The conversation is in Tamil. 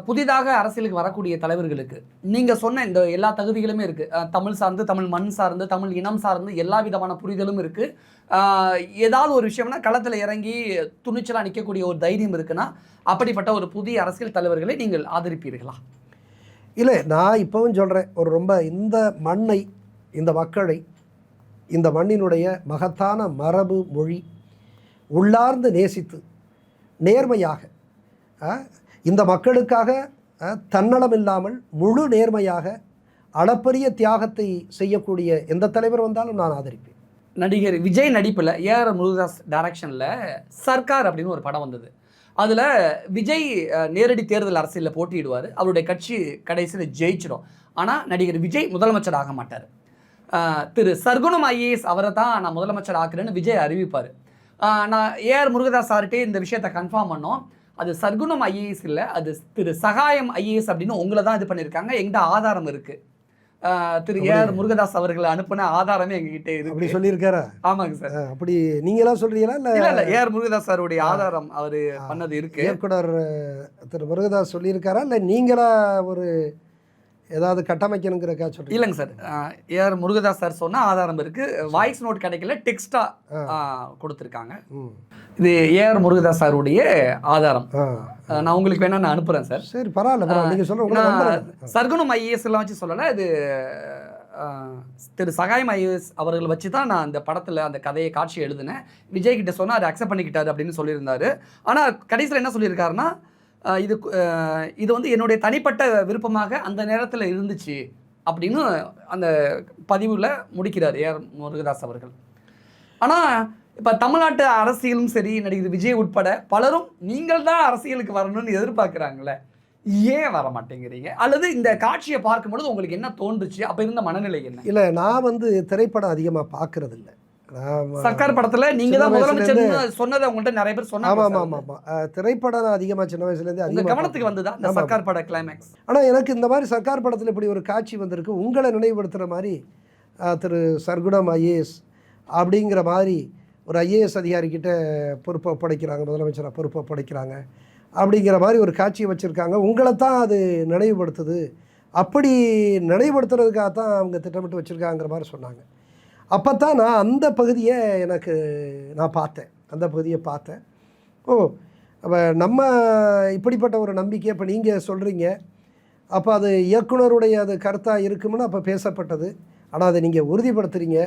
புதிதாக அரசியலுக்கு வரக்கூடிய தலைவர்களுக்கு நீங்கள் சொன்ன இந்த எல்லா தகுதிகளுமே இருக்குது. தமிழ் சார்ந்து, தமிழ் மண் சார்ந்து, தமிழ் இனம் சார்ந்து எல்லா விதமான புரிதலும் இருக்குது. ஏதாவது ஒரு விஷயம்னா களத்தில் இறங்கி துணிச்சலாக நிற்கக்கூடிய ஒரு தைரியம் இருக்குன்னா அப்படிப்பட்ட ஒரு புதிய அரசியல் தலைவர்களை நீங்கள் ஆதரிப்பீர்களா? இல்லை, நான் இப்போவும் சொல்கிறேன், ரொம்ப இந்த மண்ணை, இந்த மக்களை, இந்த மண்ணினுடைய மகத்தான மரபு மொழி உள்ளார்ந்து நேசித்து நேர்மையாக இந்த மக்களுக்காக தன்னலம் இல்லாமல் முழு நேர்மையாக அளப்பரிய தியாகத்தை செய்யக்கூடிய எந்த தலைவர் வந்தாலும் நான் ஆதரிப்பேன். நடிகர் விஜய் நடிப்பில் ஏஆர் முருகதாஸ் டைரக்ஷனில் சர்க்கார் அப்படின்னு ஒரு படம் வந்தது. அதில் விஜய் நேரடி தேர்தல் அரசியலில் போட்டியிடுவார். அவருடைய கட்சி கடைசியில் ஜெயிச்சிடும். ஆனால் நடிகர் விஜய் முதலமைச்சர் ஆக மாட்டார். திரு சர்க்குணம் ஐஏஎஸ் அவரை தான் நான் முதலமைச்சர் ஆக்குறேன்னு விஜய் அறிவிப்பார். நான் ஏஆர் முருகதாஸ் சார்கிட்டே இந்த விஷயத்தை கன்ஃபார்ம் பண்ணோம். அது சர்க்குணம் ஐஏஎஸ் இல்லை, அது திரு சகாயம் ஐஏஎஸ் அப்படின்னு உங்களை தான் இது பண்ணியிருக்காங்க. எங்கிட்ட ஆதாரம் இருக்குது. திரு ஏஆர் முருகதாஸ் அவர்களை அனுப்பின ஆதாரமே எங்ககிட்ட இருக்கு. அப்படி சொல்லியிருக்காரா? ஆமாங்க சார். அப்படி நீங்களா சொல்றீங்களா? இல்ல ஏஆர் முருகதாஸ் சாருடைய ஆதாரம் அவரு பண்ணது இருக்கு. இயக்குனர் திரு முருகதாஸ் சொல்லியிருக்காரா இல்லை நீங்களா ஒரு ஏதாவது கட்டமைக்கணுங்கிறக்கா சொல்றீங்க? இல்லைங்க சார், ஏஆர் முருகதாஸ் சார் சொன்ன ஆதாரம் இருக்கு. வாய்ஸ் நோட் கிடைக்கல, டெக்ஸ்டா கொடுத்துருக்காங்க. இது ஏஆர் முருகதாஸ் சாருடைய ஆதாரம். நான் உங்களுக்கு வேணா நான் அனுப்புறேன் சார். சரி, பரவாயில்ல, நீங்க சொல்லுங்க. சர்க்குணம் ஐஏஎஸ் எல்லாம் வச்சு சொல்லலை, இது திரு சகாயம் ஐஏஎஸ் அவர்கள் வச்சு தான் நான் அந்த படத்தில் அந்த கதையை காட்சி எழுதினேன். விஜய் கிட்ட சொன்னால் அதை அக்செப்ட் பண்ணிக்கிட்டாரு அப்படின்னு சொல்லியிருந்தாரு. ஆனால் கடைசியில் என்ன சொல்லியிருக்காருன்னா, இது வந்து என்னுடைய தனிப்பட்ட விருப்பமாக அந்த நேரத்தில் இருந்துச்சு அப்படின்னு அந்த பதிவில் முடிக்கிறார் ஏஆர் முருகதாஸ் அவர்கள். ஆனால் இப்போ தமிழ்நாட்டு அரசியலும் சரி, நடிகர் விஜய் உட்பட பலரும் நீங்கள் தான் அரசியலுக்கு வரணும்னு எதிர்பார்க்குறாங்களே, ஏன் வர மாட்டேங்கிறீங்க? அல்லது இந்த காட்சியை பார்க்கும்பொழுது உங்களுக்கு என்ன தோன்றுச்சு? அப்போ இருந்த மனநிலை என்ன? இல்லை, நான் திரைப்படம் அதிகமாக பார்க்கறது இல்லை. சர்க்கார் படத்துல நீங்க தான் முதலமைச்சர் சொன்னதை உங்கள்ட்ட நிறைய பேர் சொன்னாங்க. ஆமா, திரைப்படம் அதிகமாக சின்ன வயசுலேருந்து அதிக கவனத்துக்கு வந்ததா இந்த சர்க்கார் பட கிளைமேக்ஸ்? ஆனால் எனக்கு இந்த மாதிரி சர்க்கார் படத்தில் இப்படி ஒரு காட்சி வந்திருக்கு. உங்களை நினைவுபடுத்துகிற மாதிரி திரு சர்க்குணம் ஐஏஎஸ் அப்படிங்கிற மாதிரி ஒரு ஐஏஎஸ் அதிகாரிக்கிட்ட பொறுப்பை ஒப்படைக்கிறாங்க, முதலமைச்சராக பொறுப்பை ஒப்படைக்கிறாங்க அப்படிங்கிற மாதிரி ஒரு காட்சியை வச்சுருக்காங்க. உங்களை தான் அது நினைவுபடுத்துது. அப்படி நினைவுபடுத்துறதுக்காக தான் அவங்க திட்டமிட்டு வச்சுருக்காங்கிற மாதிரி சொன்னாங்க. அப்போ தான் நான் அந்த பகுதியை அந்த பகுதியை பார்த்தேன். ஓ, அப்போ நம்ம இப்படிப்பட்ட ஒரு நம்பிக்கை இப்போ நீங்கள் சொல்கிறீங்க, அப்போ அது இயக்குனருடைய அது கருத்தாக இருக்கும்னு அப்போ பேசப்பட்டது. ஆனால் அதை நீங்கள் உறுதிப்படுத்துகிறீங்க.